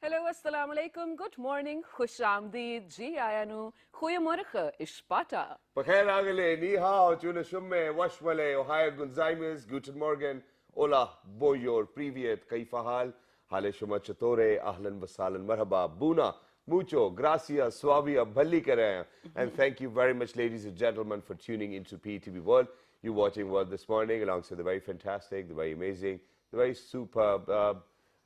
Hello, assalamu alaikum, good morning, khush amdeed, ji ayanu, goeiemorgen, ishpata. Bakhair Agale, Ni Hao, Tuna Shumme, Washwale, Ohio Gunzaimes, Guten Morgen, Ola, Boyor, Privyet, Kaifahal, Hale Shuma Chatore, Ahlan Vasalan, Marhaba, Buna, Mucho, Gracias, Swabia, Bhalli Kare. And thank you very much, ladies and gentlemen, for tuning into PTV World. You're watching World this morning alongside the very fantastic, the very amazing, the very superb,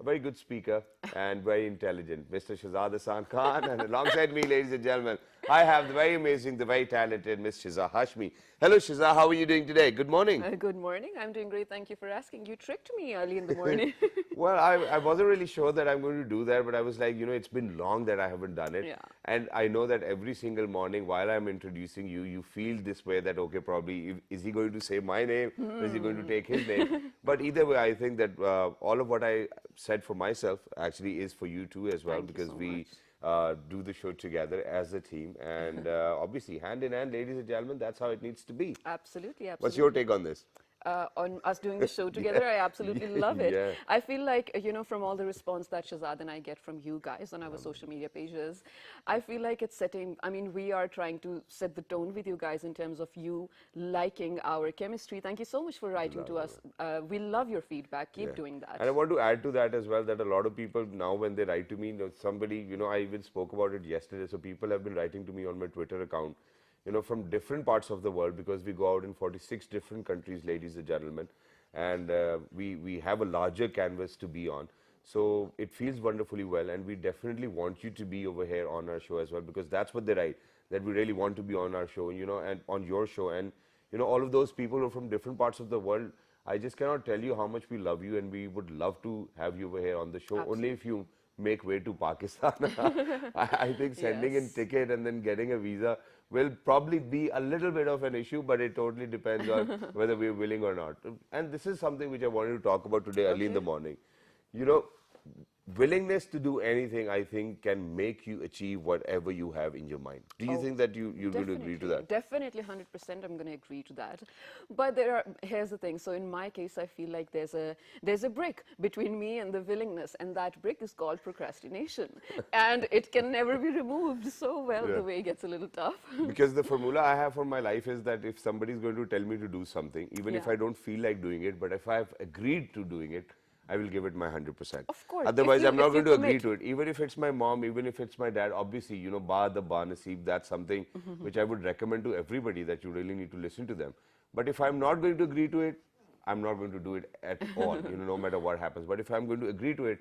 a very good speaker and very intelligent, Mr. Shahzad Hasan Khan. And alongside me, ladies and gentlemen, I have the very amazing, the very talented Miss Shiza Hashmi. Hello, Shiza. How are you doing today? Good morning. Good morning, I'm doing great, thank you for asking. You tricked me early in the morning. Well, I wasn't really sure that I'm going to do that, but I was like, it's been long that I haven't done it. Yeah. And I know that every single morning while I'm introducing you, you feel this way that, okay, probably, is he going to say my name or is he going to take his name? But either way, I think that all of what I said for myself actually is for you too as well, Thank you because so we much. do the show together as a team. And obviously, hand in hand, ladies and gentlemen, that's how it needs to be. Absolutely, What's absolutely. your take on this? On us doing the show together, I absolutely love it. Yeah. I feel like, from all the response that Shahzad and I get from you guys on our social media pages, I feel like it's setting, we are trying to set the tone with you guys in terms of you liking our chemistry. Thank you so much for writing to us. We love your feedback. Keep doing that. And I want to add to that as well that a lot of people now when they write to me, somebody, I even spoke about it yesterday. So people have been writing to me on my Twitter account, from different parts of the world, because we go out in 46 different countries, ladies and gentlemen, and we have a larger canvas to be on. So it feels wonderfully well, and we definitely want you to be over here on our show as well, because that's what they write, that we really want to be on our show, and on your show. And, all of those people who are from different parts of the world, I just cannot tell you how much we love you, and we would love to have you over here on the show. Absolutely. Only if you make way to Pakistan. I think sending in Yes. ticket and then getting a visa will probably be a little bit of an issue, but it totally depends on whether we're willing or not. And this is something which I wanted to talk about today early in the Okay. morning. You know, willingness to do anything, I think, can make you achieve whatever you have in your mind. Do you Oh, think that you're going to agree to that? Definitely, 100%. I'm going to agree to that. But here's the thing. So in my case, I feel like there's a brick between me and the willingness, and that brick is called procrastination, and it can never be removed. So well, Yeah. the way gets a little tough. Because the formula I have for my life is that if somebody is going to tell me to do something, even if Yeah. I don't feel like doing it, but if I've agreed to doing it, I will give it my 100%. Of course, Otherwise, I'm not if you going to agree commit. to it. Even if it's my mom, even if it's my dad, obviously, ba the ba naseeb, that's something which I would recommend to everybody, that you really need to listen to them. But if I'm not going to agree to it, I'm not going to do it at all, no matter what happens. But if I'm going to agree to it,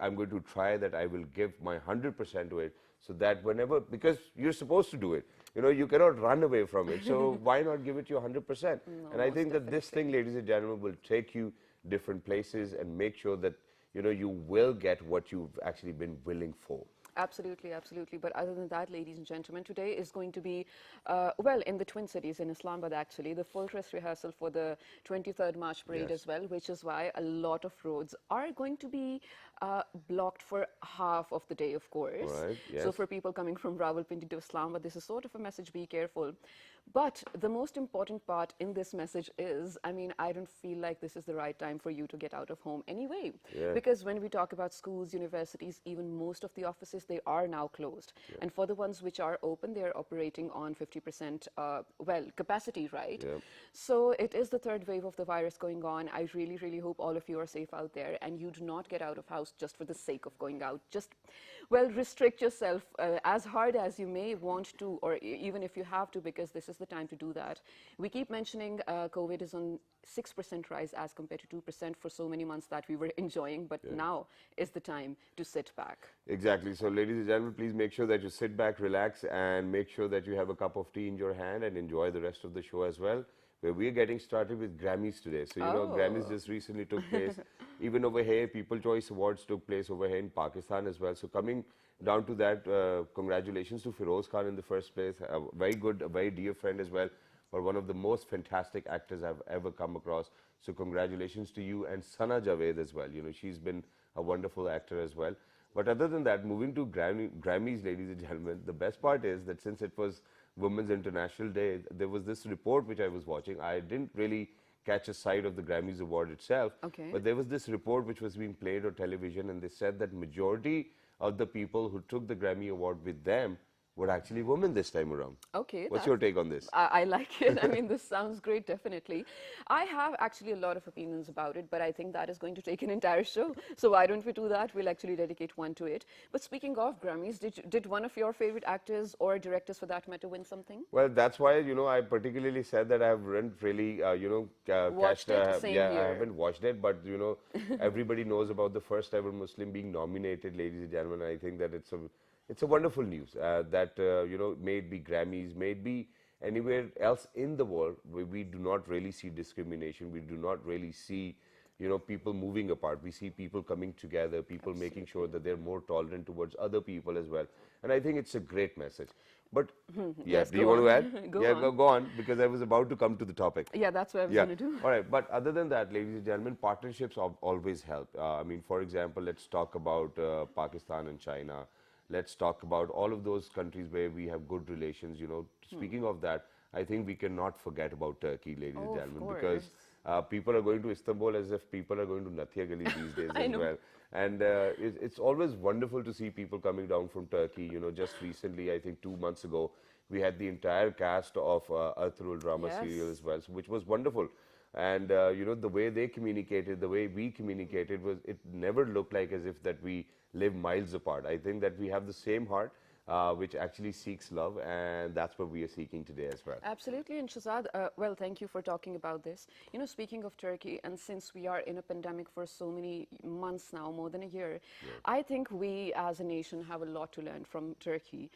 I'm going to try that I will give my 100% to it, so that whenever, because you're supposed to do it, you cannot run away from it. So why not give it your 100%? No, And I most think that this thing, ladies and gentlemen, will take you different places and make sure that, you will get what you've actually been willing for. Absolutely, absolutely. But other than that, ladies and gentlemen, today is going to be, in the Twin Cities in Islamabad, actually, the full dress rehearsal for the 23rd March parade Yes. as well, which is why a lot of roads are going to be blocked for half of the day, of course. Right, So yes. for people coming from Rawalpindi to Islamabad, this is sort of a message, be careful. But the most important part in this message is, I don't feel like this is the right time for you to get out of home anyway. Yeah. Because when we talk about schools, universities, even most of the offices, they are now closed. And for the ones which are open, they are operating on 50% capacity, right? Yeah. So it is the third wave of the virus going on. I really, really hope all of you are safe out there, and you do not get out of house just for the sake of going out. Just, restrict yourself as hard as you may want to, or even if you have to, because this is the time to do that. We keep mentioning COVID is on 6% rise as compared to 2% for so many months that we were enjoying, but now is the time to sit back. Exactly. So, ladies and gentlemen, please make sure that you sit back, relax, and make sure that you have a cup of tea in your hand and enjoy the rest of the show as well, where we're getting started with Grammys today. So, Grammys just recently took place. Even over here, People Choice Awards took place over here in Pakistan as well. So, coming down to that, congratulations to Feroz Khan in the first place. A very good, a very dear friend as well, but one of the most fantastic actors I've ever come across. So, congratulations to you, and Sana Javed as well. She's been a wonderful actor as well. But other than that, moving to Grammys, ladies and gentlemen, the best part is that since it was Women's International Day, there was this report which I was watching. I didn't really catch a sight of the Grammys award itself. Okay. But there was this report which was being played on television, and they said that majority of the people who took the Grammy award with them were actually women this time around. Okay, What's your take on this? I like it. I mean, this sounds great, definitely. I have actually a lot of opinions about it, but I think that is going to take an entire show. So why don't we do that? We'll actually dedicate one to it. But speaking of Grammys, did one of your favorite actors or directors, for that matter, win something? Well, that's why, I particularly said that I haven't really, Watched catched, it? Same yeah, I here. haven't watched it, but, everybody knows about the first ever Muslim being nominated, ladies and gentlemen. I think that it's a wonderful news that, may it be Grammys, may it be anywhere else in the world where we do not really see discrimination, we do not really see, people moving apart. We see people coming together, people making sure that they're more tolerant towards other people as well. And I think it's a great message. But yeah, Yes, do you go want to on. add? Go Yeah, on. go on, because I was about to come to the topic. Yeah, that's what I was Yeah. going to do. All right. But other than that, ladies and gentlemen, partnerships always help. I mean, for example, let's talk about Pakistan and China. Let's talk about all of those countries where we have good relations. Speaking of that, I think we cannot forget about Turkey, ladies and Oh, of gentlemen, because course. people are going to Istanbul as if people are going to Nathia Gali these days I as know. well. And it's always wonderful to see people coming down from Turkey. Just recently, I think 2 months ago, we had the entire cast of Ertugrul drama serial Yes. as well, so, which was wonderful. And the way they communicated, the way we communicated, it never looked like as if that we live miles apart. I think that we have the same heart, which actually seeks love, and that's what we are seeking today as well. Absolutely. And Shazad, well, thank you for talking about this. Speaking of Turkey, and since we are in a pandemic for so many months now, more than a year, I think we as a nation have a lot to learn from Turkey.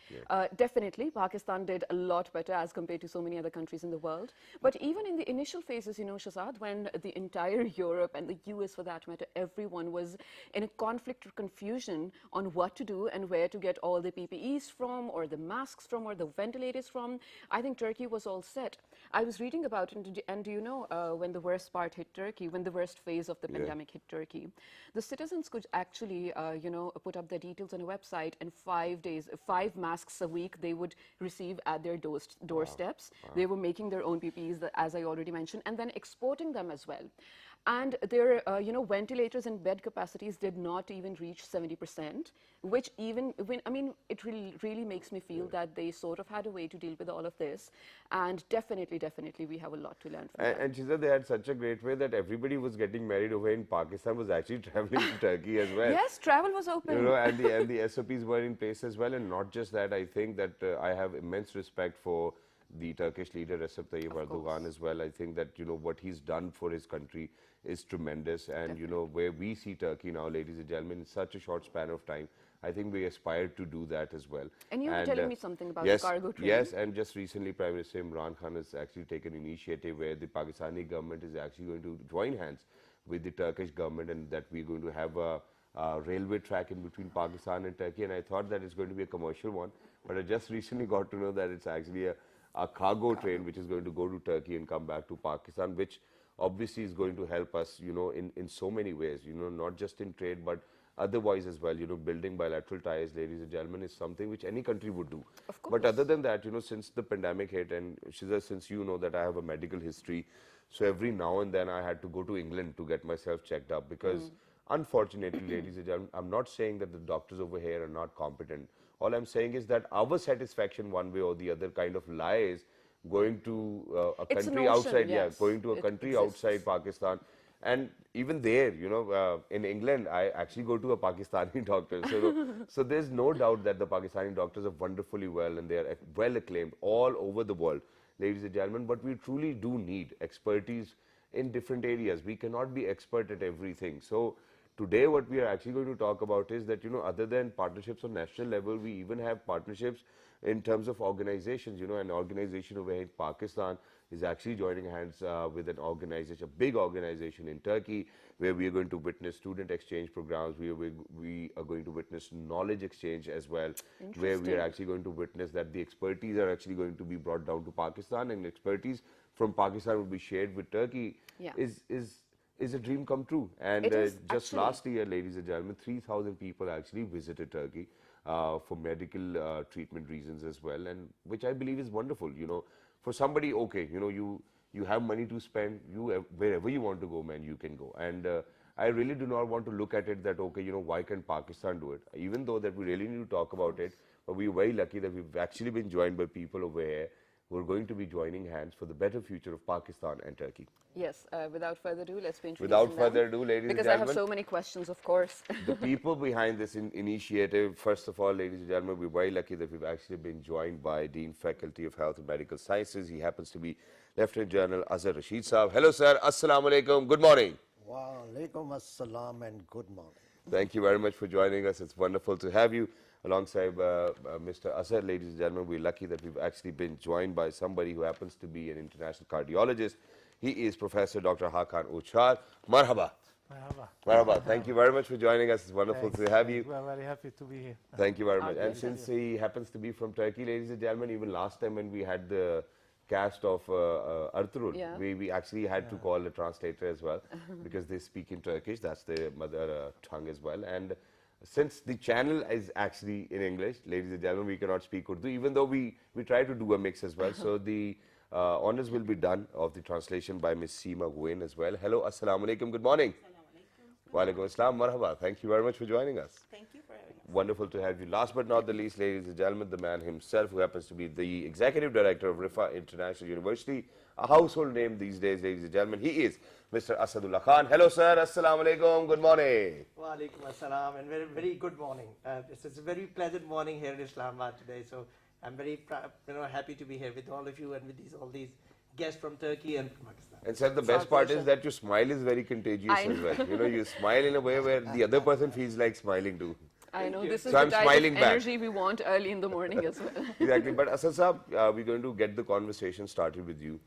Definitely, Pakistan did a lot better as compared to so many other countries in the world. But even in the initial phases, Shazad, when the entire Europe and the US, for that matter, everyone was in a conflict or confusion on what to do and where to get all the PPEs from, or the masks from, or the ventilators from, I think Turkey was all set. I was reading about it, and do you know when the worst part hit Turkey, when the worst phase of the pandemic hit Turkey, the citizens could actually, put up their details on a website, and 5 days, 5 masks a week they would receive at their doorsteps. They were making their own PPEs, as I already mentioned, and then exporting them as well. And their, ventilators and bed capacities did not even reach 70%, which even when, I mean, it really makes me feel that they sort of had a way to deal with all of this. And definitely, we have a lot to learn from them. And she said they had such a great way that everybody was getting married over in Pakistan was actually traveling to Turkey as well. Yes, travel was open. And the SOPs were in place as well. And not just that, I think that I have immense respect for the Turkish leader Recep Tayyip Erdogan as well. I think that what he's done for his country is tremendous, and where we see Turkey now, ladies and gentlemen, in such a short span of time, I think we aspire to do that as well. And you were telling me something about yes, the cargo train. Yes, and just recently Prime Minister Imran Khan has actually taken initiative where the Pakistani government is actually going to join hands with the Turkish government, and that we're going to have a railway track in between Pakistan and Turkey. And I thought that it's going to be a commercial one, but I just recently got to know that it's actually a cargo train which is going to go to Turkey and come back to Pakistan, which obviously is going to help us, in so many ways, not just in trade, but otherwise as well. Building bilateral ties, ladies and gentlemen, is something which any country would do. Of course. But other than that, since the pandemic hit, and Shiza, since you know that I have a medical history, so every now and then I had to go to England to get myself checked up because unfortunately, ladies and gentlemen, I'm not saying that the doctors over here are not competent. All I'm saying is that our satisfaction one way or the other kind of lies going to a It's a country notion, outside, yes. going to a It country exists. outside Pakistan. And even there, in England, I actually go to a Pakistani doctor. So there's no doubt that the Pakistani doctors are wonderfully well and they are well acclaimed all over the world, ladies and gentlemen. But we truly do need expertise in different areas. We cannot be expert at everything. So today what we are actually going to talk about is that, other than partnerships on national level, we even have partnerships in terms of organizations. An organization over here in Pakistan is actually joining hands with an organization, a big organization in Turkey, where we are going to witness student exchange programs. We are going to witness knowledge exchange as well, where we are actually going to witness that the expertise are actually going to be brought down to Pakistan, and expertise from Pakistan will be shared with Turkey. Yeah. Is a dream come true. And It is, just actually. last year, ladies and gentlemen, 3,000 people actually visited Turkey for medical treatment reasons as well, and which I believe is wonderful. For somebody, okay, you have money to spend, wherever you want to go, man, you can go. And I really do not want to look at it that, okay, why can't Pakistan do it? Even though that we really need to talk about it, but we're very lucky that we've actually been joined by people over here who are going to be joining hands for the better future of Pakistan and Turkey. Yes, without further ado, let's be introducing Without them. further ado, ladies and Because I gentlemen, have so many questions, of course. the people behind this initiative, first of all, ladies and gentlemen, we're very lucky that we've actually been joined by Dean Faculty of Health and Medical Sciences. He happens to be Lieutenant General Azhar Rashid Saab. Hello, sir. Assalamu alaikum. Good morning. Wa alaikum assalam and good morning. Thank you very much for joining us. It's wonderful to have you alongside Mr. Azhar. Ladies and gentlemen, we're lucky that we've actually been joined by somebody who happens to be an international cardiologist. He is Professor Dr. Hakan Uchar. Marhaba. Marhaba. Marhaba. Thank you very much for joining us. It's wonderful to have you. We're very happy to be here. Thank you very much. And since he happens to be from Turkey, ladies and gentlemen, even last time when we had the cast of Ertugrul, we actually had to call a translator as well because they speak in Turkish. That's their mother tongue as well. And since the channel is actually in English, ladies and gentlemen, we cannot speak Urdu, even though we try to do a mix as well. So the honors will be done of the translation by Ms. Seema Guin as well. Hello, assalamu alaikum, good morning. Wa alaikum assalam, marhaba. Thank you very much for joining us. Thank you for having us. Wonderful to have you. Last but not the least, ladies and gentlemen, the man himself who happens to be the Executive Director of Rifa International University, a household name these days, ladies and gentlemen. He is Mr. Asadullah Khan. Hello, sir. Assalamu alaikum. Good morning. Wa alaikum assalam and very, very good morning. It's a very pleasant morning here in Islamabad today. So I'm very happy to be here with all of you and with all these guests from Turkey and Pakistan. And sir, the best part is that your smile is very contagious as well. You smile in a way where the other person feels like smiling too. I know, this is So the I'm type smiling of back. energy we want early in the morning as well. Exactly. But Asad Saab, we're going to get the conversation started with you.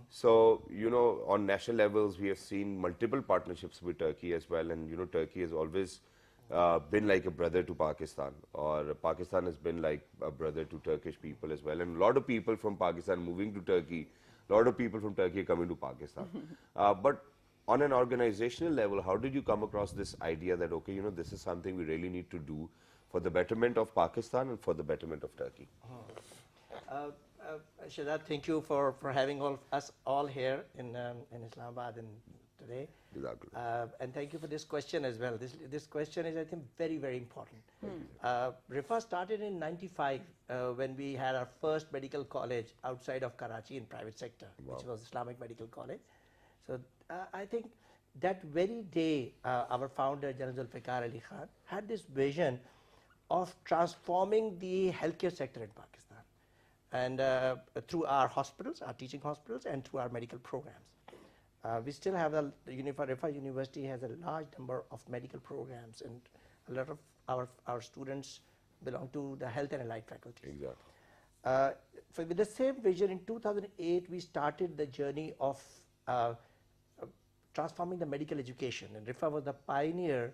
So, on national levels, we have seen multiple partnerships with Turkey as well. And, Turkey has always been like a brother to Pakistan, or Pakistan has been like a brother to Turkish people as well. And a lot of people from Pakistan moving to Turkey, a lot of people from Turkey are coming to Pakistan. But on an organizational level, how did you come across this idea that, okay, this is something we really need to do for the betterment of Pakistan and for the betterment of Turkey? Shahzad, thank you for having us all here in Islamabad today. And thank you for this question as well. This question is, I think, very, very important. Rifa started in '95 when we had our first medical college outside of Karachi in private sector, which was Islamic Medical College. So I think that very day, our founder, General Zulfikar Ali Khan, had this vision of transforming the healthcare sector in Pakistan. And through our hospitals, our teaching hospitals, and through our medical programs. We still have Rifa University has a large number of medical programs, and a lot of our students belong to the health and allied faculties. Exactly. With the same vision, in 2008, we started the journey of transforming the medical education. And Rifa was the pioneer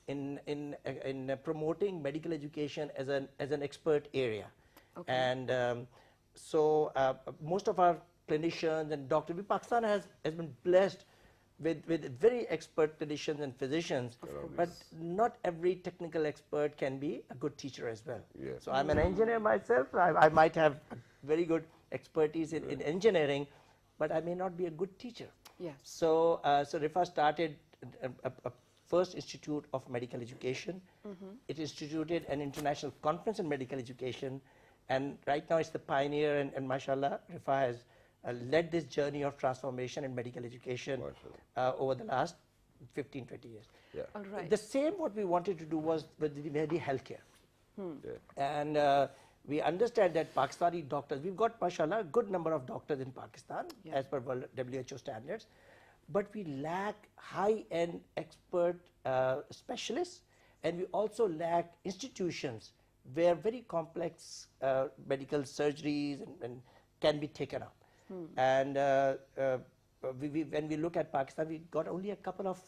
in promoting medical education as an expert area. Okay. And so most of our clinicians and doctors, Pakistan has been blessed with very expert clinicians and physicians, but not every technical expert can be a good teacher as well. Yes. So I'm an engineer myself. I might have very good expertise in engineering, but I may not be a good teacher. Yes. So Rifa started a first institute of medical education. It instituted an international conference in medical education, and right now it's the pioneer, and mashallah, Rifa has led this journey of transformation in medical education over the last 15, 20 years. Yeah. All right. The same what we wanted to do was with the healthcare. And we understand that Pakistani doctors, we've got, mashallah, a good number of doctors in Pakistan as per WHO standards, but we lack high-end expert specialists, and we also lack institutions where very complex medical surgeries and can be taken up. And when we look at Pakistan, we got only a couple of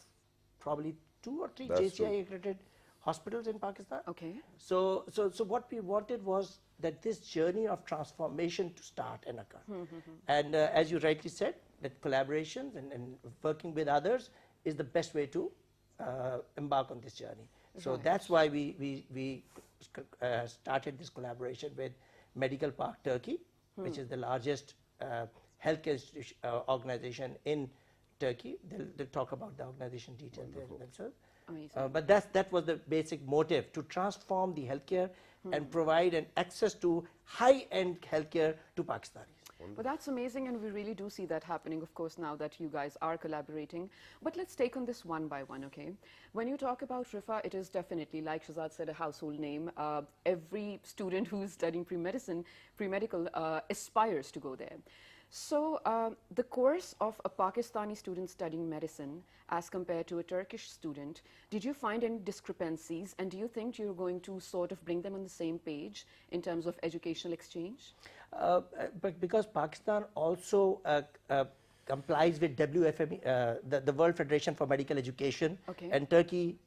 probably 2 or 3 JCI accredited hospitals in Pakistan. Okay. So what we wanted was that this journey of transformation to start and occur. And as you rightly said, that collaborations and working with others is the best way to embark on this journey. So that's why we started this collaboration with Medical Park Turkey, which is the largest healthcare organization in Turkey. They'll talk about the organization detail there themselves. Amazing. But that was the basic motive, to transform the healthcare and provide an access to high-end healthcare to Pakistanis. Well, that's amazing, and we really do see that happening, of course, now that you guys are collaborating. But let's take on this one by one, okay? When you talk about Rifa, it is definitely, like Shahzad said, a household name. Every student who's studying pre-medical aspires to go there. So the course of a Pakistani student studying medicine as compared to a Turkish student, did you find any discrepancies, and do you think you're going to sort of bring them on the same page in terms of educational exchange? But because Pakistan also complies with WFM, the World Federation for Medical Education, Okay. and Turkey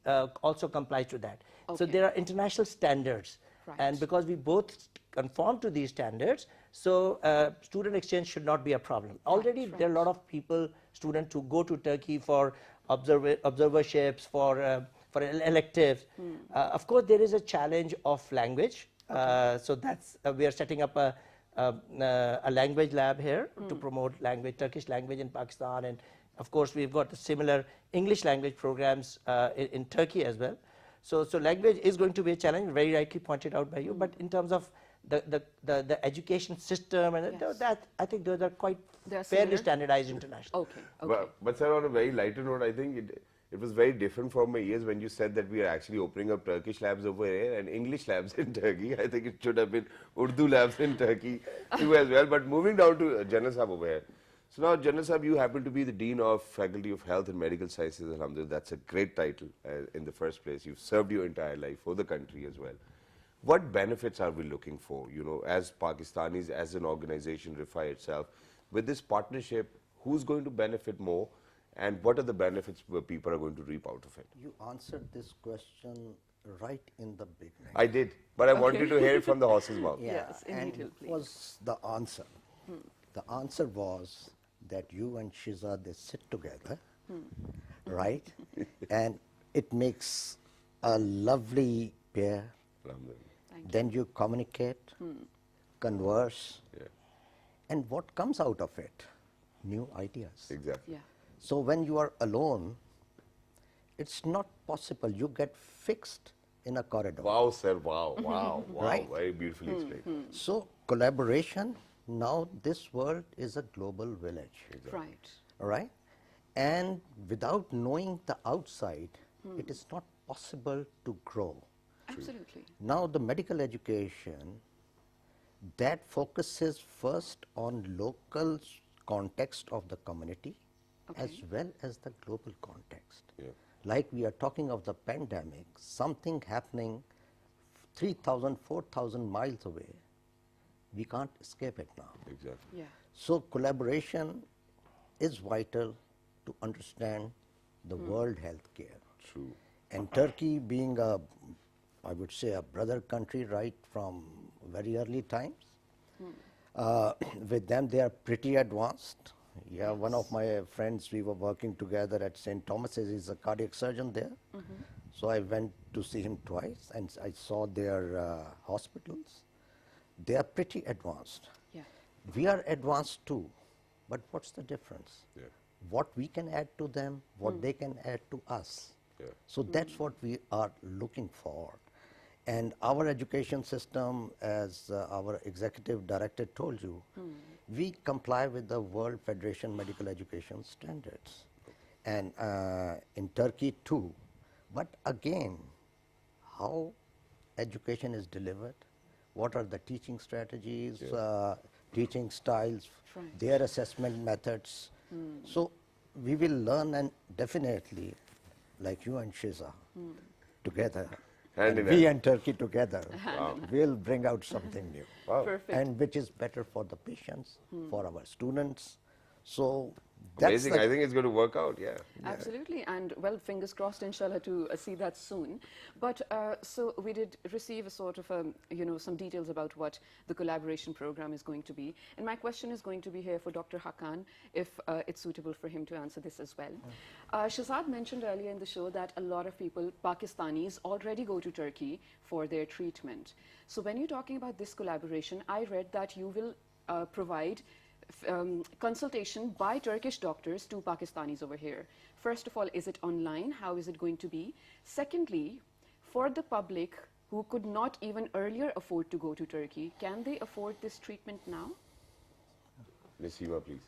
also complies to that. So Okay. there are international standards, Right. and because we both conform to these standards, so student exchange should not be a problem. Already there are a lot of people, students who go to Turkey for observerships, for electives. Of course, there is a challenge of language. So that's we are setting up a language lab here to promote Turkish language in Pakistan, and of course we've got similar English language programs in Turkey as well. So language is going to be a challenge, very rightly pointed out by you. But in terms of the education system and Yes. that, I think those are quite They're fairly similar? standardized internationally. Okay, okay. But sir, on a very lighter note, I think it was very different from my ears when you said that we are actually opening up Turkish labs over here and English labs in Turkey. I think it should have been Urdu labs in Turkey too as well. But moving down to Janal Sahab over here. So now, Janal Sahab, you happen to be the Dean of Faculty of Health and Medical Sciences, alhamdulillah. That's a great title in the first place. You've served your entire life for the country as well. What benefits are we looking for, you know, as Pakistanis, as an organization, RIFA itself, with this partnership, who's going to benefit more, and what are the benefits where people are going to reap out of it? You answered this question right in the beginning. I did, but I wanted to hear it from the horse's mouth. Yes, in and detail, please. was the answer? The answer was that you and Shiza, they sit together, right? And it makes a lovely pair. Alhamdulillah. Then you communicate, converse, Yeah, and what comes out of it? New ideas. exactly. Yeah. So when you are alone, it's not possible. You get fixed in a corridor. Wow, sir, wow, wow, wow. Right. Very beautifully explained. So collaboration, now this world is a global village, Right. all right? And without knowing the outside, it is not possible to grow. Absolutely. Now the medical education, that focuses first on local context of the community as Okay. well as the global context. Yeah. Like we are talking of the pandemic, something happening 3,000, 4,000 miles away, we can't escape it now. Exactly. Yeah. So collaboration is vital to understand the world healthcare. True. And Turkey being a, I would say, a brother country right from very early times, with them they are pretty advanced. Yeah, one of my friends, we were working together at St. Thomas's, he's a cardiac surgeon there. So I went to see him twice and I saw their hospitals. They are pretty advanced. Yeah. We are advanced too, but what's the difference? Yeah. What we can add to them, what they can add to us. Yeah. So that's what we are looking for. And our education system, as our executive director told you, we comply with the World Federation Medical Education standards. And in Turkey too. But again, how education is delivered, what are the teaching strategies, teaching styles, Right. their assessment methods. So we will learn, and definitely, like you and Shiza, together, Hand in and we hand. and Turkey together, will bring out something new. Wow. Perfect. And which is better for the patients, for our students. So that's Amazing. the I think it's going to work out, yeah. Absolutely, and well, fingers crossed, inshallah, to see that soon. But so we did receive a sort of, some details about what the collaboration program is going to be. And my question is going to be here for Dr. Hakan, if it's suitable for him to answer this as well. Shahzad mentioned earlier in the show that a lot of people, Pakistanis, already go to Turkey for their treatment. So when you're talking about this collaboration, I read that you will provide consultation by Turkish doctors to Pakistanis over here. First of all, is it online? How is it going to be? Secondly, for the public who could not even earlier afford to go to Turkey, can they afford this treatment now? Nesima, please.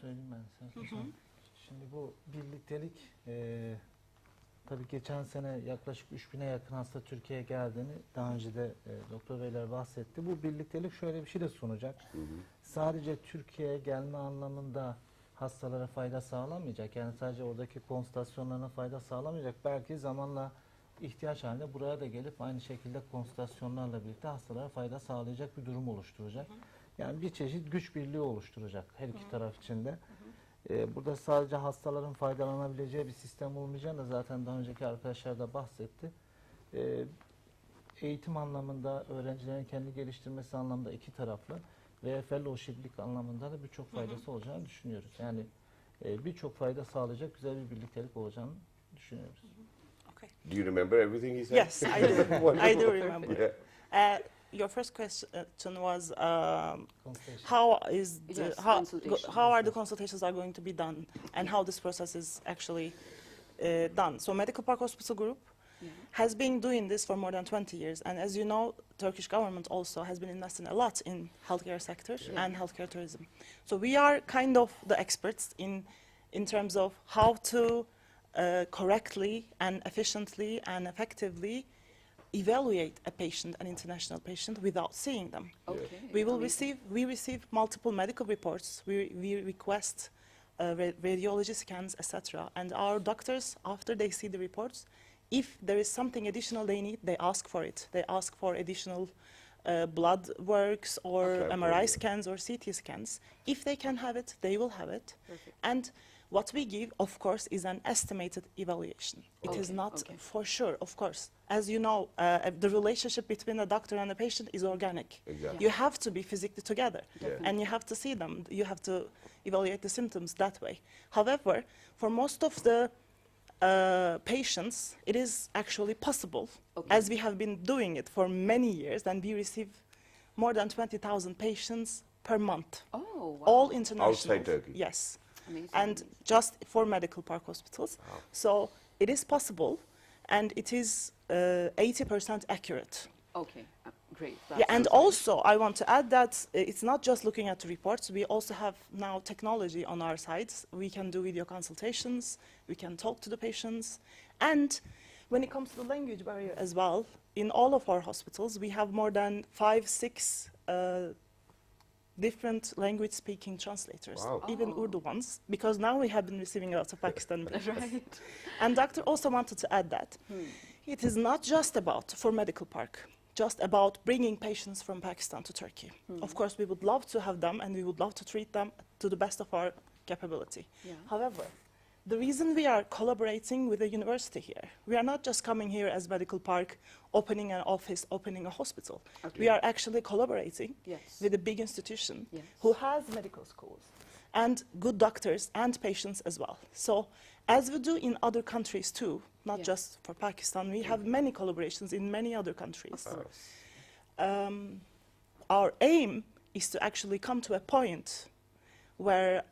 Söyleyeyim ben sen. Şimdi bu birliktelik tabii geçen sene yaklaşık 3000'e yakın hasta Türkiye'ye geldiğini daha önce de doktor beyler bahsetti. Bu birliktelik şöyle bir şey de sunacak. Sadece Türkiye'ye gelme anlamında hastalara fayda sağlamayacak. Yani sadece oradaki konsültasyonlarına fayda sağlamayacak. Belki zamanla ihtiyaç halinde buraya da gelip aynı şekilde konsültasyonlarla birlikte hastalara fayda sağlayacak bir durum oluşturacak. Yani bir çeşit güç birliği oluşturacak her iki taraf için de. Burada sadece hastaların faydalanabileceği bir sistem olmayacağını da zaten daha önceki arkadaşlar da bahsetti. Eğitim anlamında, öğrencilerin kendi geliştirmesi anlamında iki taraflı ve fellowship'lik anlamında da birçok faydası olacağını düşünüyoruz. Yani birçok fayda sağlayacak güzel bir birliktelik olacağını düşünüyoruz. Okay. Do you remember everything he said? Yes, I do. I do Wonderful. remember. Yeah. Your first question was Consultation. Yes, how consultation. are the consultations are going to be done and how this process is actually done. So Medical Park Hospital Group has been doing this for more than 20 years, and as you know, Turkish government also has been investing a lot in healthcare sector and healthcare tourism. So we are kind of the experts in terms of how to correctly and efficiently and effectively evaluate a patient, an international patient, without seeing them. Okay. We receive multiple medical reports. We request radiology scans, etc. And our doctors, after they see the reports, if there is something additional they need, they ask for it. They ask for additional blood works or MRI scans or CT scans. If they can have it, they will have it. Perfect. And what we give, of course, is an estimated evaluation. It is not for sure, of course. As you know, the relationship between a doctor and a patient is organic. Exactly. You have to be physically together, Definitely. and you have to see them. You have to evaluate the symptoms that way. However, for most of the patients, it is actually possible, as we have been doing it for many years, and we receive more than 20,000 patients per month. Oh, wow. All international. Outside Turkey? Yes. Amazing. And just for medical park hospitals. Wow. So it is possible, and it is 80% accurate. Okay, great. Yeah, That's and super. also I want to add that it's not just looking at the reports. We also have now technology on our sides. We can do video consultations. We can talk to the patients. And when it comes to the language barrier as well, in all of our hospitals, we have more than 5-6 different language-speaking translators, Wow. even Urdu ones, because now we have been receiving a lot of Pakistani patients. Right. And doctor also wanted to add that it is not just about, for medical park, just about bringing patients from Pakistan to Turkey. Of course, we would love to have them, and we would love to treat them to the best of our capability. Yeah. However, the reason we are collaborating with the university here, we are not just coming here as medical park, opening an office, opening a hospital. Okay. We are actually collaborating Yes. with a big institution Yes. who has medical schools and good doctors and patients as well. So as we do in other countries too, not Yeah. just for Pakistan, we have many collaborations in many other countries. Our aim is to actually come to a point where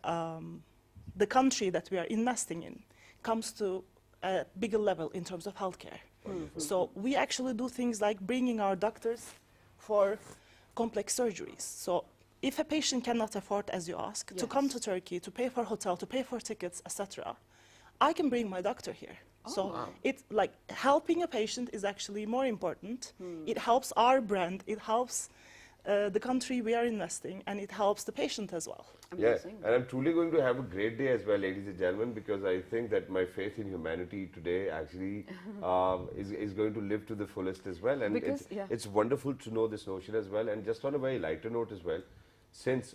the country that we are investing in comes to a bigger level in terms of healthcare. So we actually do things like bringing our doctors for complex surgeries. So if a patient cannot afford, as you ask, to come Yes. to Turkey, to pay for hotel, to pay for tickets, etc., I can bring my doctor here. So it's like helping a patient is actually more important. It helps our brand, it helps the country we are investing, and it helps the patient as well. Yeah, Amazing. and I'm truly going to have a great day as well, ladies and gentlemen, because I think that my faith in humanity today actually is going to live to the fullest as well. And Because- yeah. it's wonderful to know this notion as well. And just on a very lighter note as well, since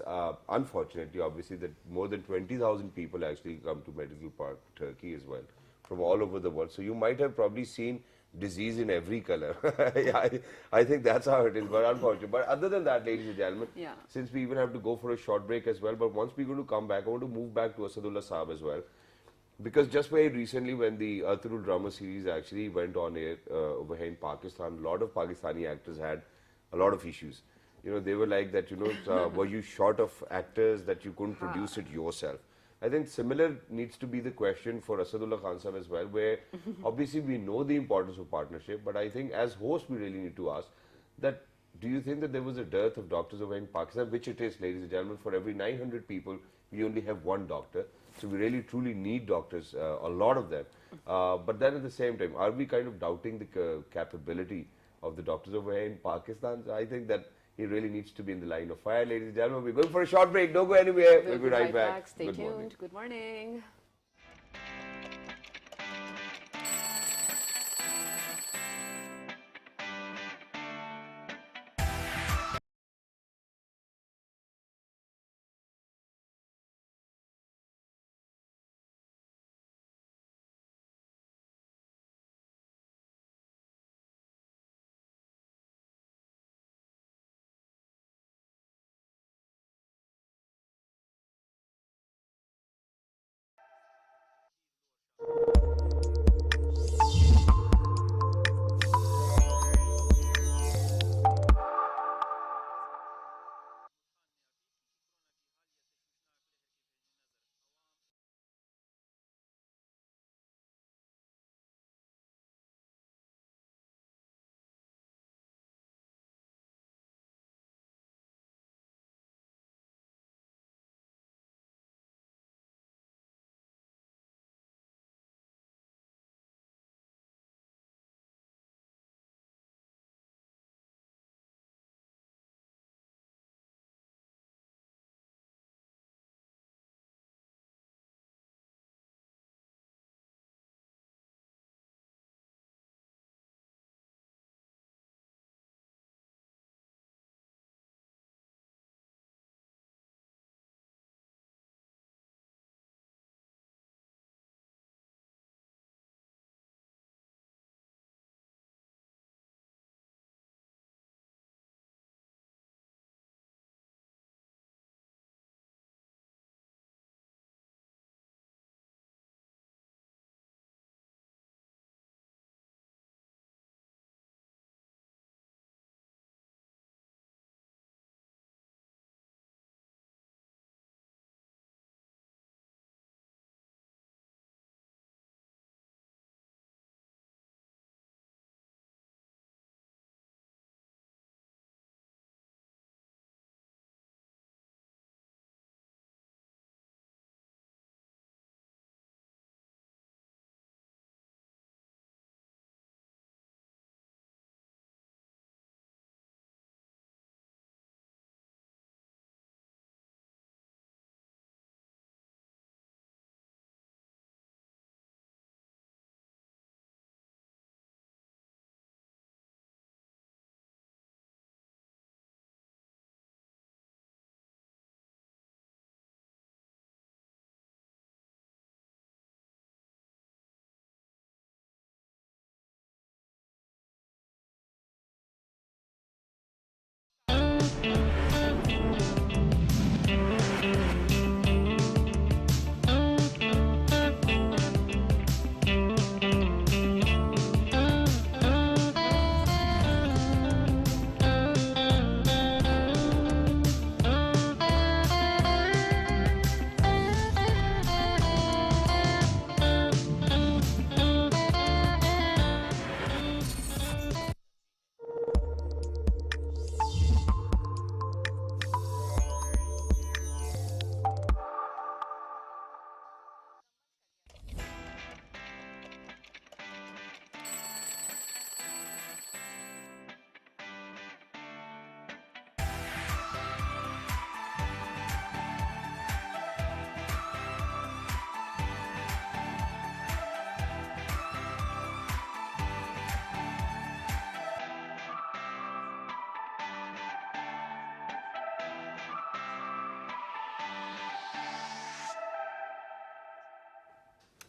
unfortunately, obviously, that more than 20,000 people actually come to Medical Park, Turkey as well, from all over the world. So you might have probably seen disease in every color. Yeah, I think that's how it is, but unfortunately. But other than that, ladies and gentlemen, Yeah. since we even have to go for a short break as well, but once we're going to come back, I want to move back to Asadullah Saab as well. Because just very recently when the Arthurul drama series actually went on air over here in Pakistan, a lot of Pakistani actors had a lot of issues. you know, they were like that, you know, were you short of actors that you couldn't produce it yourself? I think similar needs to be the question for Asadullah Khan Sahab as well, where obviously we know the importance of partnership, but I think as hosts we really need to ask that, do you think that there was a dearth of doctors over in Pakistan, which it is, ladies and gentlemen, for every 900 people, we only have one doctor. So we really truly need doctors, a lot of them. But then at the same time, are we kind of doubting the capability of the doctors over here in Pakistan? So I think that he really needs to be in the line of fire, ladies and gentlemen. We're going for a short break. Don't go anywhere. We'll be right back. Stay Good tuned. morning. Good morning.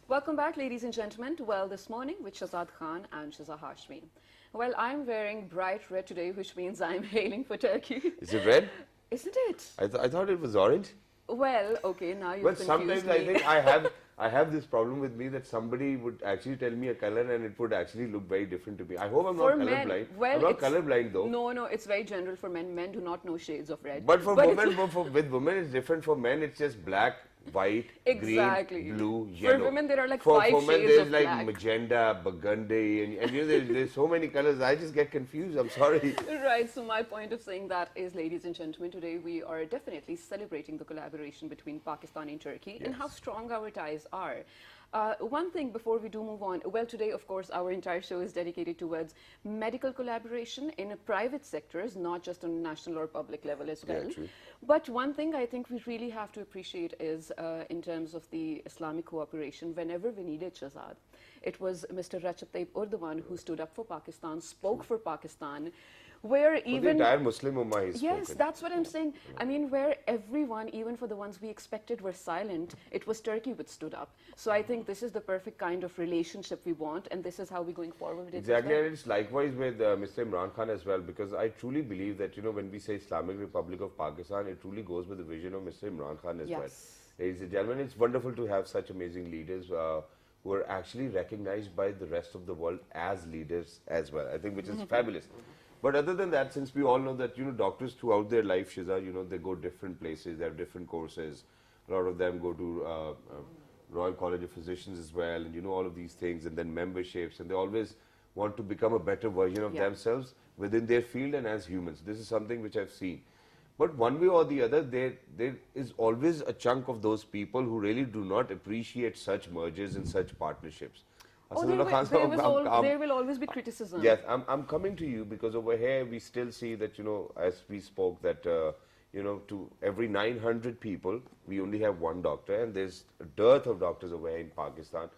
Welcome back, ladies and gentlemen, to Well This Morning with Shazad Khan and Shiza Hashmi. Well, I'm wearing bright red today, which means I'm hailing for Turkey. Is it red? Isn't it? I thought it was orange. Well, okay, now you've Well, confused sometimes me. I think I have I have this problem with me that somebody would actually tell me a color and it would actually look very different to me. I hope I'm For not men, colorblind. well, I'm not it's, colorblind though. no, it's very general for men. Men do not know shades of red. But for it's- women, with women it's different. For men, it's just black, white, Exactly. green, blue, For yellow. women, there are like for, 5 for men, shades there's of like black. magenta, burgundy, and you know, there's so many colors. I just get confused. I'm sorry. Right, so my point of saying that is, ladies and gentlemen, today we are definitely celebrating the collaboration between Pakistan and Turkey and how strong our ties are. One thing before we do move on, well, today, of course, our entire show is dedicated towards medical collaboration in private sectors, not just on a national or public level as well. true. But one thing I think we really have to appreciate is in terms of the Islamic cooperation, whenever we needed Shahzad, it was Mr. Recep Tayyip Erdogan who stood up for Pakistan, spoke for Pakistan, where For the even... entire Muslim Ummah he's Yes, spoken. that's what I'm saying. I mean, where everyone, even for the ones we expected, were silent, it was Turkey which stood up. So I think this is the perfect kind of relationship we want, and this is how we're going forward with it. as Exactly, well. and it's likewise with Mr. Imran Khan as well, because I truly believe that, you know, when we say Islamic Republic of Pakistan, it truly goes with the vision of Mr. Imran Khan as well. Yes. Ladies and gentlemen, it's wonderful to have such amazing leaders who are actually recognized by the rest of the world as leaders as well, I think, which is fabulous. But other than that, since we all know that, you know, doctors throughout their life, Shiza, you know, they go different places, they have different courses. A lot of them go to Royal College of Physicians as well, and, you know, all of these things, and then memberships, and they always want to become a better version of themselves within their field and as humans. This is something which I've seen. But one way or the other, there is always a chunk of those people who really do not appreciate such mergers and such partnerships. Oh, Asadullah Khan sahab, there will always be criticism. Yes, I'm coming to you because over here we still see that, you know, as we spoke, that, you know, to every 900 people, we only have one doctor, and there's a dearth of doctors over here in Pakistan.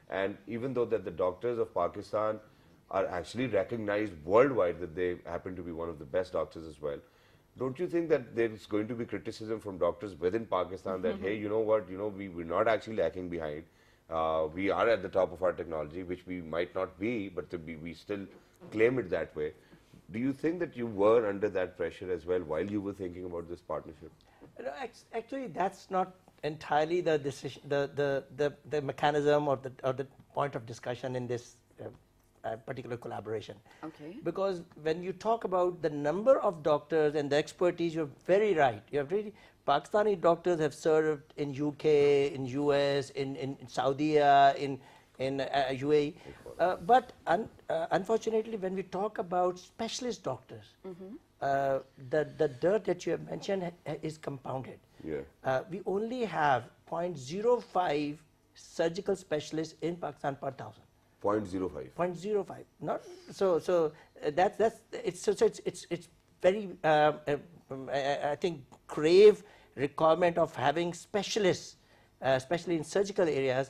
And even though that the doctors of Pakistan are actually recognized worldwide that they happen to be one of the best doctors as well, don't you think that there's going to be criticism from doctors within Pakistan that, hey, you know what, you know, we're not actually lacking behind. We are at the top of our technology, which we might not be, but we still claim it that way. Do you think that you were under that pressure as well while you were thinking about this partnership? No, actually, that's not entirely the decision, the mechanism or the point of discussion in this particular collaboration. Okay. Because when you talk about the number of doctors and the expertise, you're very right. You have really Pakistani doctors have served in UK, in US, in Saudi, in UAE. But unfortunately, when we talk about specialist doctors, the dearth that you have mentioned is compounded. Yeah. We only have 0.05 surgical specialists in Pakistan per 1,000. 0.05. 0.05. Not so. It's very I think grave requirement of having specialists, especially in surgical areas,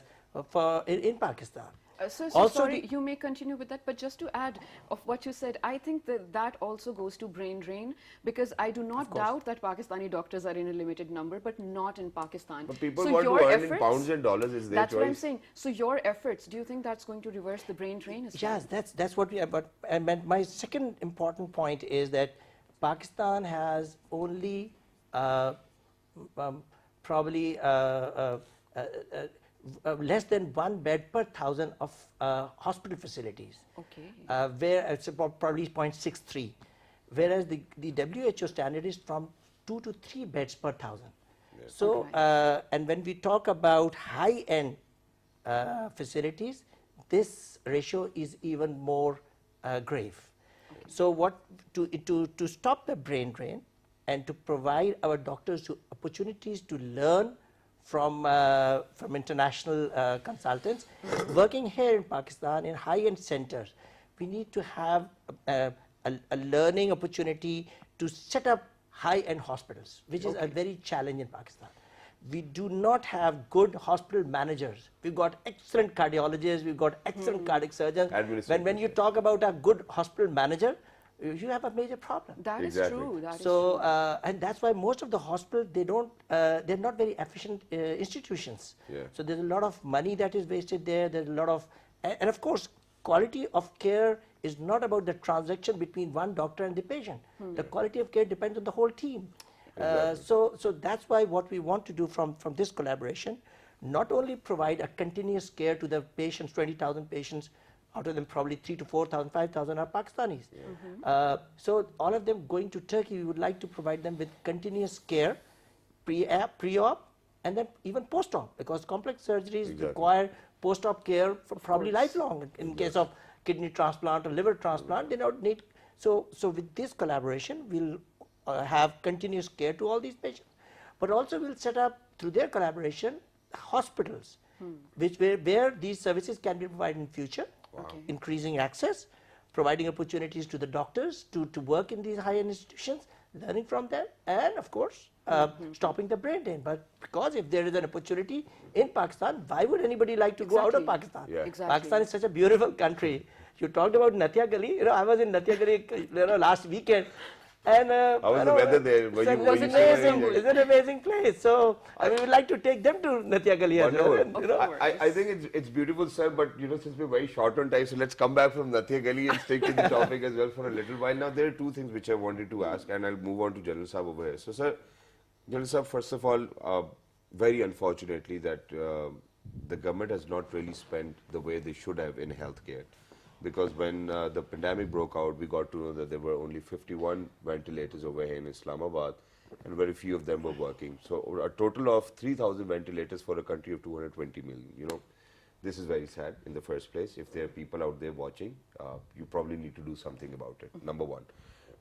in Pakistan. So Also sorry, you may continue with that, but just to add of what you said, I think that also goes to brain drain, because I do not doubt that Pakistani doctors are in a limited number, but not in Pakistan. But people So want to your earn in efforts- pounds and dollars is their That's what I'm choice. saying. So your efforts, do you think that's going to reverse the brain drain as well? Yes, that's what we are. But and my second important point is that Pakistan has only probably less than 1 bed per 1,000 of hospital facilities. Okay. Where it's about probably 0.63, whereas the WHO standard is from 2 to 3 beds per 1,000. So, and when we talk about high-end facilities, this ratio is even more grave. So, what to stop the brain drain and to provide our doctors opportunities to learn from international consultants working here in Pakistan in high-end centers, we need to have a learning opportunity to set up high-end hospitals, which is a very challenge in Pakistan. We do not have good hospital managers. We've got excellent cardiologists, we've got excellent cardiac surgeons. When you talk about a good hospital manager, you have a major problem. That is Exactly. true. That is So, true. and that's why most of the hospitals, they're not very efficient institutions. Yeah. So there's a lot of money that is wasted there. There's a lot of, and of course, quality of care is not about the transaction between one doctor and the patient. The quality of care depends on the whole team. Exactly. So that's why what we want to do from this collaboration, not only provide a continuous care to the patients, 20,000 patients, out of them probably 3 to 4,000, 5,000 are Pakistanis. So all of them going to Turkey, we would like to provide them with continuous care, pre-op, and then even post-op, because complex surgeries require post-op care for probably lifelong. In case of kidney transplant or liver transplant, they don't need. So with this collaboration, we'll have continuous care to all these patients, but also we'll set up through their collaboration hospitals, where these services can be provided in future, increasing access, providing opportunities to the doctors to work in these higher institutions, learning from them, and of course stopping the brain drain. But because if there is an opportunity in Pakistan, why would anybody like to go out of Pakistan? Pakistan is such a beautiful country. You talked about Natia Gali. I was in Natia Gali last weekend. And how was the weather there? It was amazing. It's an amazing place. So we would like to take them to Natia Gali as well. I think it's beautiful, sir. But since we're very short on time, so let's come back from Natia Gali and stick to the topic as well for a little while. Now there are two things which I wanted to ask, and I'll move on to General Saab over here. So, sir, General Saab, first of all, very unfortunately that the government has not really spent the way they should have in healthcare. Because when the pandemic broke out, we got to know that there were only 51 ventilators over here in Islamabad, and very few of them were working. So a total of 3,000 ventilators for a country of 220 million. This is very sad in the first place. If there are people out there watching, you probably need to do something about it, number one.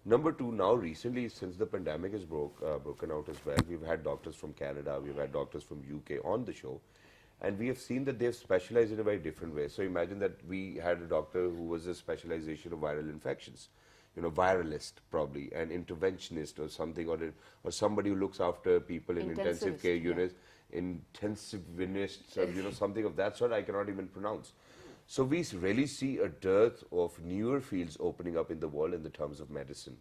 Number two, now recently, since the pandemic is broken out as well, we've had doctors from Canada, we've had doctors from UK on the show. And we have seen that they've specialized in a very different way. So imagine that we had a doctor who was a specialization of viral infections, viralist probably, an interventionist or something, or somebody who looks after people in intensive care units, intensivist, something of that sort I cannot even pronounce. So we really see a dearth of newer fields opening up in the world in the terms of medicine.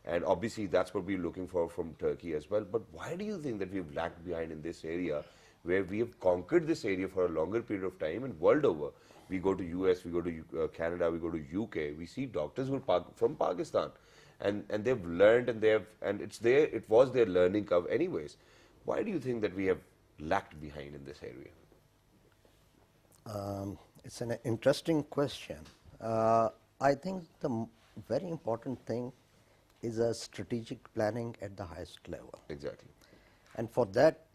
And obviously that's what we're looking for from Turkey as well. But why do you think that we've lagged behind in this area, where we have conquered this area for a longer period of time, and world over? We go to US, we go to Canada, we go to UK, we see doctors who are from Pakistan, and they've learned, and it was their learning curve anyways. Why do you think that we have lagged behind in this area? It's an interesting question. I think the very important thing is a strategic planning at the highest level. Exactly. And for that,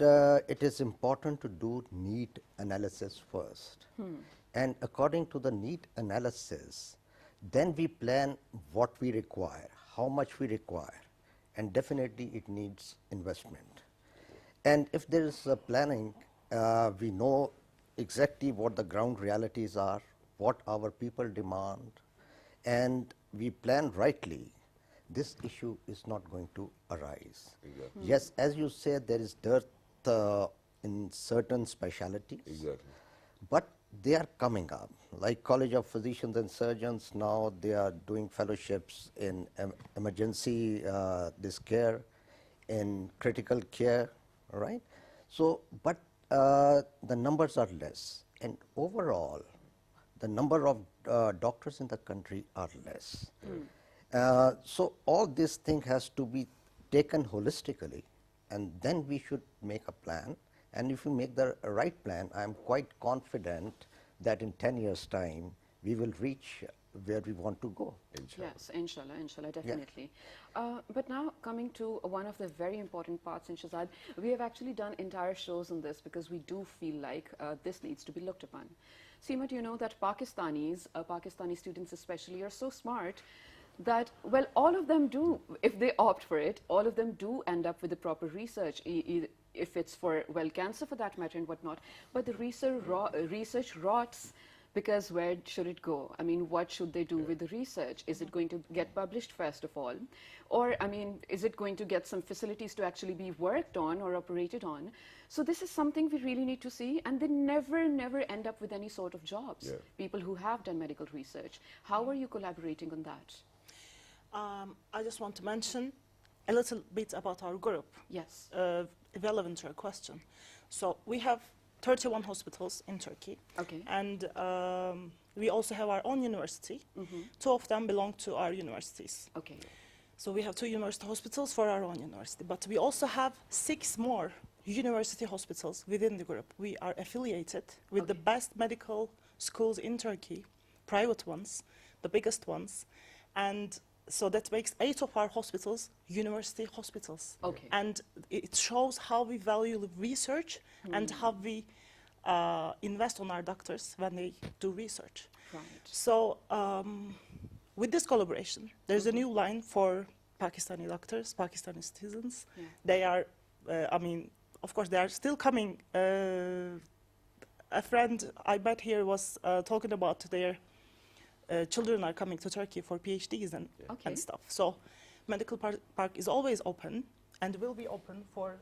it is important to do need analysis first. And according to the need analysis, then we plan what we require, how much we require, and definitely it needs investment. And if there is a planning, we know exactly what the ground realities are, what our people demand, and we plan rightly, this issue is not going to arise. Exactly. Yes, as you said, there is dearth in certain specialities, Exactly. but they are coming up. Like College of Physicians and Surgeons, now they are doing fellowships in emergency this care, in critical care, right? So, but the numbers are less, and overall, the number of doctors in the country are less. So all this thing has to be taken holistically, and then we should make a plan. And if we make the right plan, I am quite confident that in 10 years' time, we will reach where we want to go. Inshallah. Yes, inshallah, definitely. But now coming to one of the very important parts in Shahzad, we have actually done entire shows on this because we do feel like this needs to be looked upon. Seema, do you know that Pakistani students especially, are so smart that, well, all of them do, if they opt for it, all of them do end up with the proper research, if it's for, well, cancer for that matter and whatnot. But the research rots, because where should it go? I mean, what should they do with the research? Is it going to get published first of all? Or, I mean, is it going to get some facilities to actually be worked on or operated on? So this is something we really need to see, and they never end up with any sort of jobs, people who have done medical research. How are you collaborating on that? I just want to mention a little bit about our group. Yes. Relevant to your question. So we have 31 hospitals in Turkey. Okay. And we also have our own university. Two of them belong to our universities. Okay. So we have 2 university hospitals for our own university. But we also have 6 more university hospitals within the group. We are affiliated with the best medical schools in Turkey, private ones, the biggest ones, and so that makes 8 of our hospitals university hospitals. Okay. And it shows how we value research and how we invest on our doctors when they do research. Right. So with this collaboration, there's a new line for Pakistani doctors, Pakistani citizens. Yeah. They are, I mean, of course, they are still coming. A friend I met here was talking about their children are coming to Turkey for PhDs and stuff. So Medical Park is always open and will be open for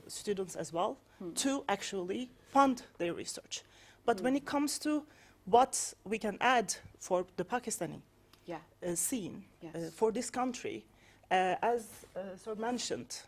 students as well to actually fund their research. But when it comes to what we can add for the Pakistani scene for this country, as Sir mentioned,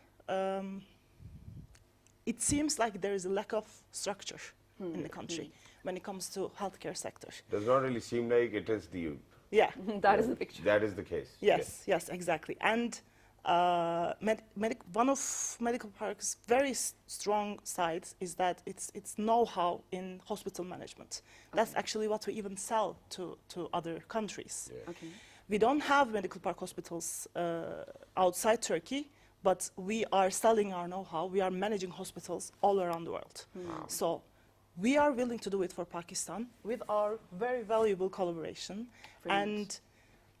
it seems like there is a lack of structure in the country when it comes to healthcare sector. Does not really seem like it is the... Yeah. That is the picture. That is the case. Yes, exactly. And one of Medical Park's very strong sides is that it's know-how in hospital management. That's actually what we even sell to other countries. Okay. We don't have Medical Park hospitals outside Turkey, but we are selling our know-how. We are managing hospitals all around the world. So we are willing to do it for Pakistan with our very valuable collaboration. Brilliant. And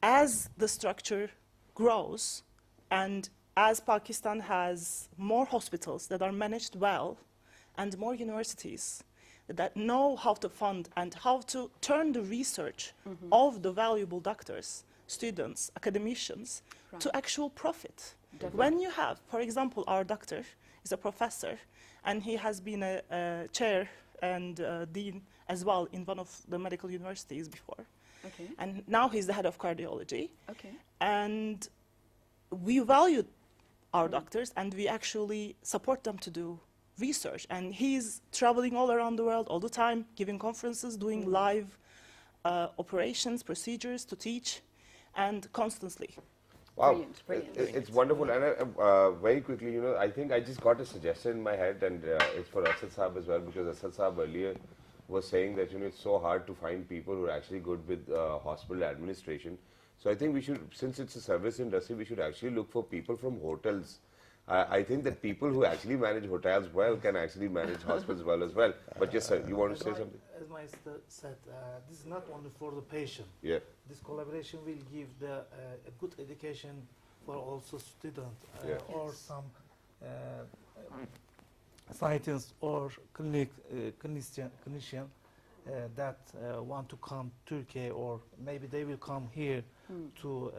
as the structure grows, and as Pakistan has more hospitals that are managed well, and more universities that know how to fund and how to turn the research of the valuable doctors, students, academicians, to actual profit. Definitely. When you have, for example, our doctor is a professor, and he has been a chair and dean as well in one of the medical universities before. Okay. And now he's the head of cardiology. Okay. And we value our doctors, and we actually support them to do research. And he's traveling all around the world all the time, giving conferences, doing live operations, procedures to teach, and constantly. Wow, Brilliant, brilliant. It's wonderful. And very quickly, you know, I think I just got a suggestion in my head, and it's for Asad Saab as well, because Asad Saab earlier was saying that, you know, it's so hard to find people who are actually good with hospital administration. So I think we should, since it's a service industry, we should actually look for people from hotels. I think that people who actually manage hotels well can actually manage hospitals well as well. But yes, sir, you want to say something? As Maestro said, this is not only for the patient. Yeah. This collaboration will give a good education for also students Yeah. or some scientists or clinician that want to come to Turkey, or maybe they will come here to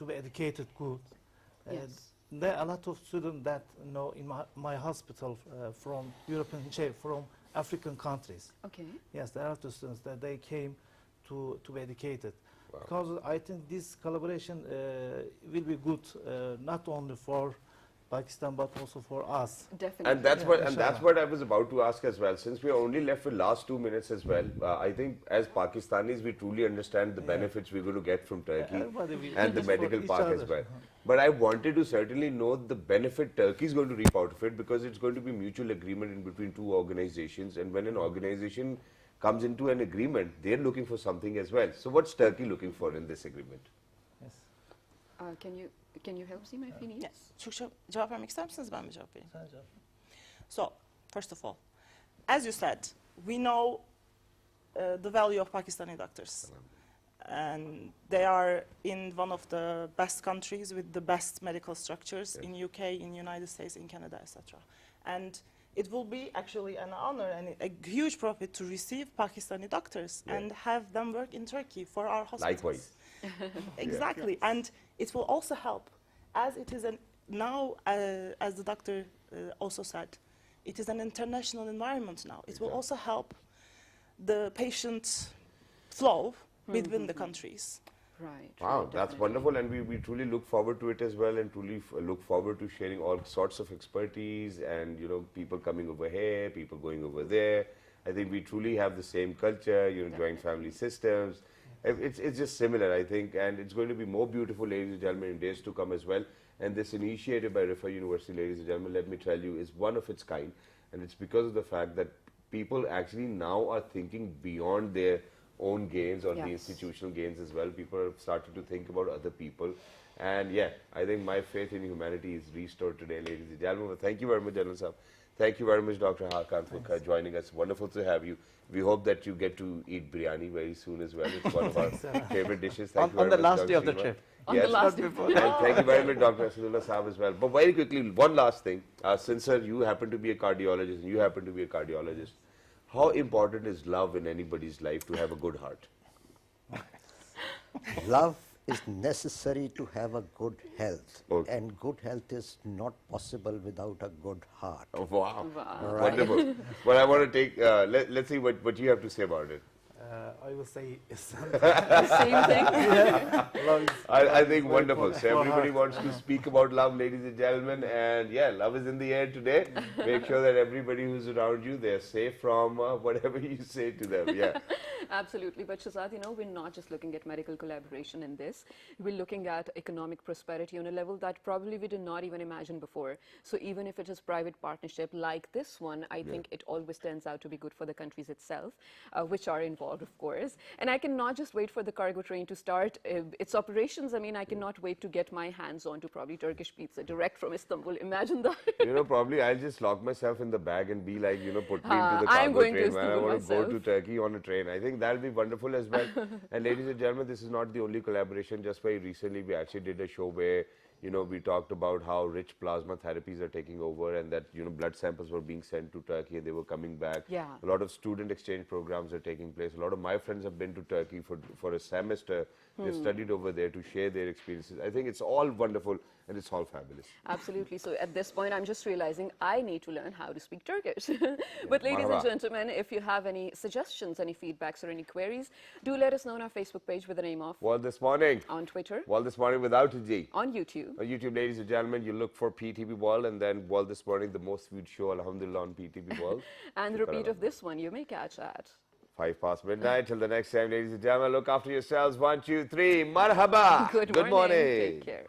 be educated good. Yes. There are a lot of students that know in my hospital from European, from African countries. Okay. Yes, there are two students that they came to be educated. Wow. Because I think this collaboration will be good not only for Pakistan but also for us. Definitely. And that's what, and inshallah. that's what I was about to ask as well. Since we are only left with last 2 minutes as well, I think as Pakistanis we truly understand the benefits we're going to get from Turkey Everybody will and the do for medical each park as other. well. But I wanted to certainly know the benefit Turkey is going to reap out of it, because it's going to be mutual agreement in between two organizations, and when an organization comes into an agreement, they're looking for something as well. So what's Turkey looking for in this agreement? Yes. Can you help see my Fini? Yes. Türkçe cevap vermek ister misiniz, ben mi cevap vereyim? Sen cevap. So, first of all, as you said, we know the value of Pakistani doctors. And they are in one of the best countries with the best medical structures in UK, in United States, in Canada, etc. And it will be actually an honor and a huge profit to receive Pakistani doctors and have them work in Turkey for our hospitals. Likewise. Exactly. And it will also help, as it is now, as the doctor also said, it is an international environment now. It will also help the patient flow within the countries. Right. Wow, right, that's definitely. wonderful, and we truly look forward to it as well, and truly look forward to sharing all sorts of expertise, and you know, people coming over here, people going over there. I think we truly have the same culture, you know, joint family systems, it's just similar, I think, and it's going to be more beautiful, ladies and gentlemen, in days to come as well. And this initiative by Rifa University, ladies and gentlemen, let me tell you, is one of its kind, and it's because of the fact that people actually now are thinking beyond their own gains or the institutional gains as well. People have started to think about other people. And yeah, I think my faith in humanity is restored today, ladies and gentlemen. Well, thank you very much, General Sahab. Thank you very much, Dr. Hakan, for joining us. Wonderful to have you. We hope that you get to eat biryani very soon as well. It's one of our favorite dishes. Thank you very On the much, last Dr. day of the Srinivas. trip. On Yes. the last And thank you very much, Dr. Asadullah Sahab as well. But very quickly, one last thing. Since, sir, you happen to be a cardiologist and you happen to be a cardiologist, how important is love in anybody's life to have a good heart? Love is necessary to have a good health, Okay. and good health is not possible without a good heart. Oh, wow. Wow. Wonderful. Well, I want to take, let's see what you have to say about it. I will say something. The same thing. Love is, I think wonderful. for So everybody heart. wants to speak about love, ladies and gentlemen, and yeah, love is in the air today. Make sure that everybody who's around you, they're safe from whatever you say to them. Yeah. Absolutely. But Shazad, you know, we're not just looking at medical collaboration in this. We're looking at economic prosperity on a level that probably we did not even imagine before. So even if it is private partnership like this one, I think it always turns out to be good for the countries itself, which are involved, of course. And I cannot just wait for the cargo train to start its operations. I mean, I cannot wait to get my hands on to probably Turkish pizza direct from Istanbul. Imagine that. You know, probably I'll just lock myself in the bag and be like, you know, put me into the I'm cargo going to train, man. I Istanbul want to go to myself. Turkey on a train. I think that'll be wonderful as well. And ladies and gentlemen, this is not the only collaboration. Just very recently, we actually did a show where, you know, we talked about how rich plasma therapies are taking over and that, you know, blood samples were being sent to Turkey and they were coming back. Yeah. A lot of student exchange programs are taking place. A lot of my friends have been to Turkey for a semester. They studied over there to share their experiences. I think it's all wonderful and it's all fabulous. Absolutely. So at this point, I'm just realizing I need to learn how to speak Turkish. But ladies and Marhaba. gentlemen, if you have any suggestions, any feedbacks or any queries, do let us know on our Facebook page with the name of, Well, this morning. on Twitter, Well, this morning without a G. on YouTube. On YouTube, ladies and gentlemen, you look for PTB World and then World This Morning, the most viewed show, alhamdulillah, on PTB World. And the repeat of this one you may catch at 5 past midnight. Till the next time, ladies and gentlemen, look after yourselves. 1, 2, 3. Marhaba. Good morning. Take care.